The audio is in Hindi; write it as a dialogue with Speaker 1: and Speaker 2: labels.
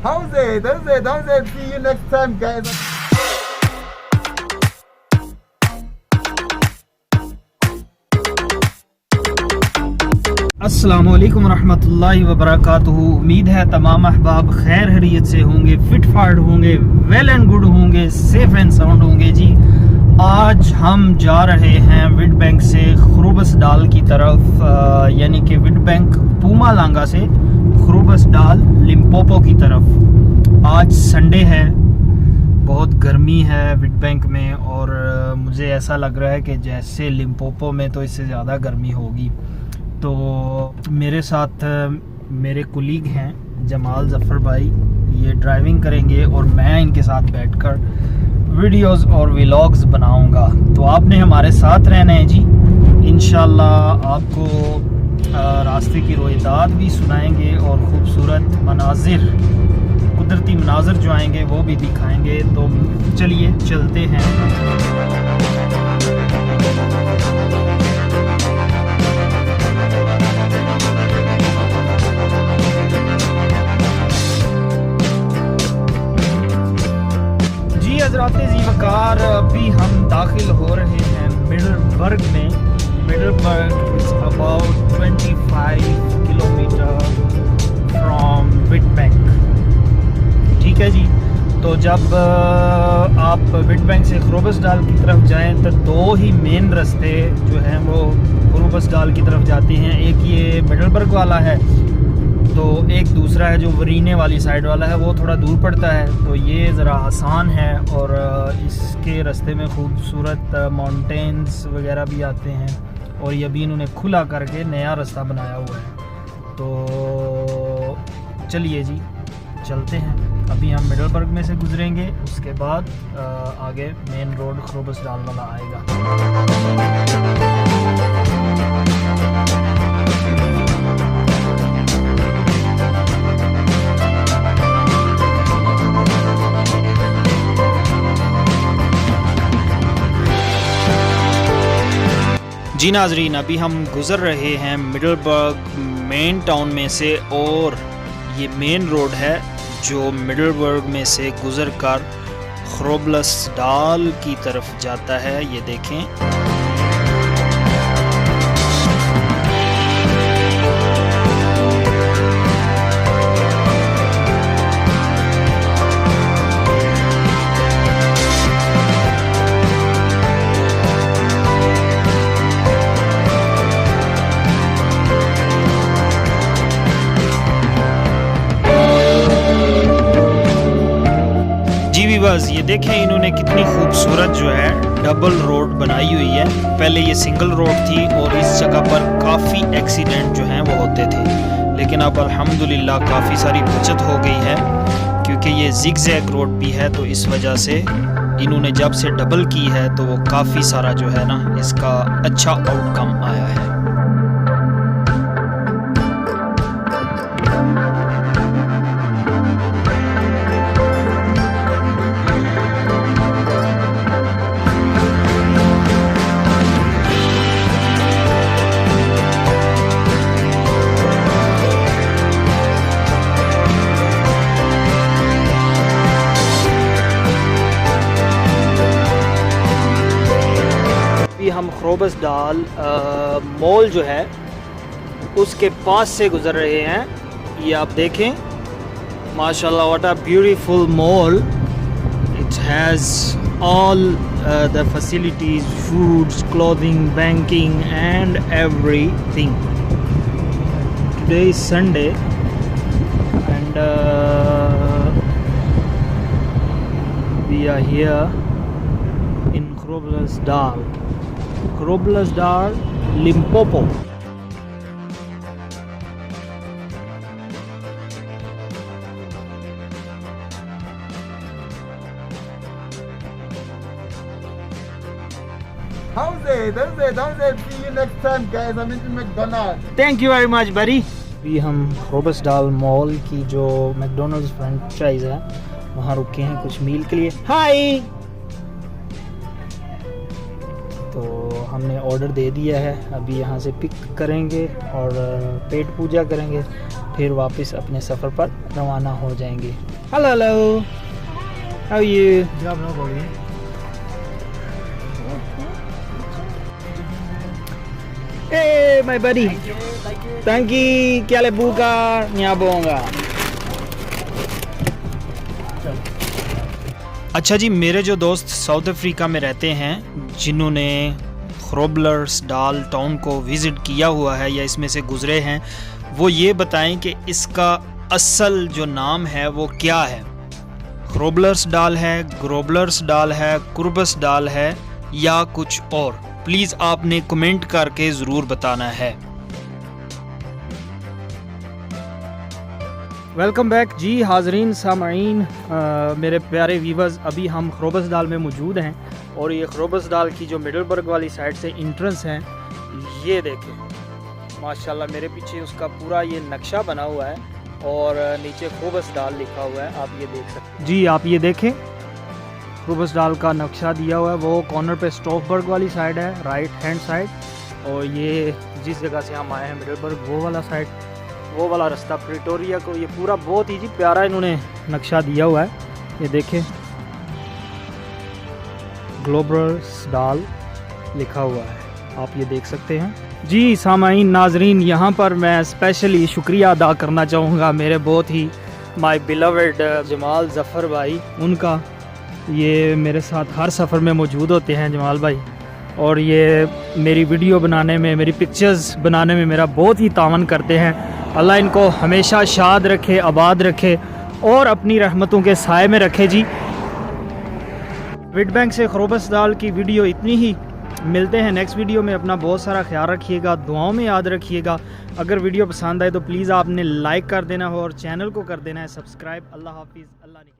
Speaker 1: How's it? See you next time, guys.
Speaker 2: अस्सलामु अलैकुम रहमतुल्लाहि व बरकातुहू। उम्मीद है तमाम अहबाब खैर खैरियत से होंगे, फिट फाट होंगे, वेल एंड गुड होंगे, सेफ एंड साउंड होंगे जी। आज हम जा रहे हैं विड बैंक से खरूबसडाल की तरफ, यानी कि विड बैंक पुमालांगा से खरूबसडाल लिम्पोपो की तरफ। आज संडे है, बहुत गर्मी है विड बैंक में और मुझे ऐसा लग रहा है कि जैसे लिम्पोपो में तो इससे ज़्यादा गर्मी होगी। तो मेरे साथ मेरे कुलीग हैं जमाल ज़फ़र भाई, ये ड्राइविंग करेंगे और मैं इनके साथ बैठकर वीडियोस और व्लॉग्स बनाऊंगा। तो आपने हमारे साथ रहना है जी। इंशाल्लाह आपको रास्ते की रोयदात भी सुनाएंगे और ख़ूबसूरत मनाजिर, कुदरती मनाजिर जो आएंगे वो भी दिखाएंगे। तो चलिए चलते हैं। हज़रात ज़ीवकार, अभी हम दाखिल हो रहे हैं मिडलबर्ग में। Middelburg is about 25 kilometre from Witbank. ठीक है जी। तो जब आप विड बैंक से खरूबसडाल की तरफ जाएं तो दो ही मेन रास्ते जो हैं वो खरूबसडाल की तरफ जाते हैं। एक ये मिडलबर्ग वाला है, तो एक दूसरा है जो वरीने वाली साइड वाला है, वो थोड़ा दूर पड़ता है। तो ये ज़रा आसान है और इसके रास्ते में खूबसूरत माउंटेन्स वगैरह भी आते हैं और ये अभी इन्होंने खुला करके नया रास्ता बनाया हुआ है। तो चलिए जी चलते हैं। अभी हम मिडलबर्ग में से गुजरेंगे, उसके बाद आगे मेन रोड खरूबसडाल वाला आएगा। जी नाजरीन, अभी हम गुज़र रहे हैं मिडलबर्ग मेन टाउन में से और ये मेन रोड है जो मिडलबर्ग में से गुज़र कर खरूबसडाल की तरफ जाता है। ये देखें। बस ये देखें इन्होंने कितनी खूबसूरत जो है डबल रोड बनाई हुई है। पहले ये सिंगल रोड थी और इस जगह पर काफ़ी एक्सीडेंट जो हैं वो होते थे, लेकिन अब अल्हम्दुलिल्लाह काफ़ी सारी बचत हो गई है क्योंकि ये जिगजैग रोड भी है। तो इस वजह से इन्होंने जब से डबल की है तो वो काफ़ी सारा जो है ना इसका अच्छा आउटकम आया है। हम खरूबसडाल मॉल जो है उसके पास से गुज़र रहे हैं। ये आप देखें, माशाल्लाह, what a beautiful mall. It has all the facilities, foods, clothing, banking and everything. Today is Sunday and we are here in Groblersdal Limpopo.
Speaker 1: How's it? See you next time, guys. I'm in McDonald's.
Speaker 2: Thank you very much बरी। अभी हम खरूबसडाल मॉल की जो मैकडोनल्ड्स फ्रेंचाइज है वहाँ रुके हैं कुछ मील के लिए। हाय। तो हमने ऑर्डर दे दिया है, अभी यहाँ से पिक करेंगे और पेट पूजा करेंगे। फिर वापस अपने सफ़र पर रवाना हो जाएंगे। Hello hello, how you? Hey my buddy, thank you, क्या ले बुका न्याबोंगा। अच्छा जी, मेरे जो दोस्त साउथ अफ्रीका में रहते हैं जिन्होंने ग्रोबलर्सडाल टाउन को विज़िट किया हुआ है या इसमें से गुज़रे हैं, वो ये बताएं कि इसका असल जो नाम है वो क्या है। ग्रोबलर्सडाल है, ग्रोबलर्सडाल है, कुर्बसडाल है या कुछ और? प्लीज़ आपने कमेंट करके ज़रूर बताना है। वेलकम बैक जी हाज़रीन सामाईन, मेरे प्यारे व्यूवर्स, अभी हम ग्रोबसडाल में मौजूद हैं और ये ग्रोबसडाल की जो मिडलबर्ग वाली साइड से इंट्रेंस है, ये देखें माशाल्लाह मेरे पीछे उसका पूरा ये नक्शा बना हुआ है और नीचे ग्रोबसडाल लिखा हुआ है, आप ये देख सकते हैं जी। आप ये देखें ग्रोबसडाल का नक्शा दिया हुआ है, वो कॉर्नर पे स्टॉफबर्ग वाली साइड है, राइट हैंड साइड, और ये जिस जगह से हम आए हैं मिडलबर्ग, वो वाला साइड, वो वाला रास्ता प्रिटोरिया को। ये पूरा बहुत ही जी प्यारा इन्होंने नक्शा दिया हुआ है, ये देखें ग्रोबलर्सडाल लिखा हुआ है, आप ये देख सकते हैं जी। सामाईन नाजरीन, यहाँ पर मैं स्पेशली शुक्रिया अदा करना चाहूँगा मेरे बहुत ही माय बिलवड जमाल ज़फ़र भाई, उनका। ये मेरे साथ हर सफ़र में मौजूद होते हैं जमाल भाई, और ये मेरी वीडियो बनाने में, मेरी पिक्चर्स बनाने में मेरा बहुत ही तावन करते हैं। अल्लाह इनको हमेशा शाद रखे, आबाद रखे और अपनी रहमतों के साए में रखे जी। विडबैंक से ग्रोबसडाल की वीडियो इतनी ही, मिलते हैं नेक्स्ट वीडियो में। अपना बहुत सारा ख्याल रखिएगा, दुआओं में याद रखिएगा। अगर वीडियो पसंद आए तो प्लीज़ आपने लाइक कर देना हो और चैनल को कर देना है सब्सक्राइब। अल्लाह हाफिज़, अल्लाह ने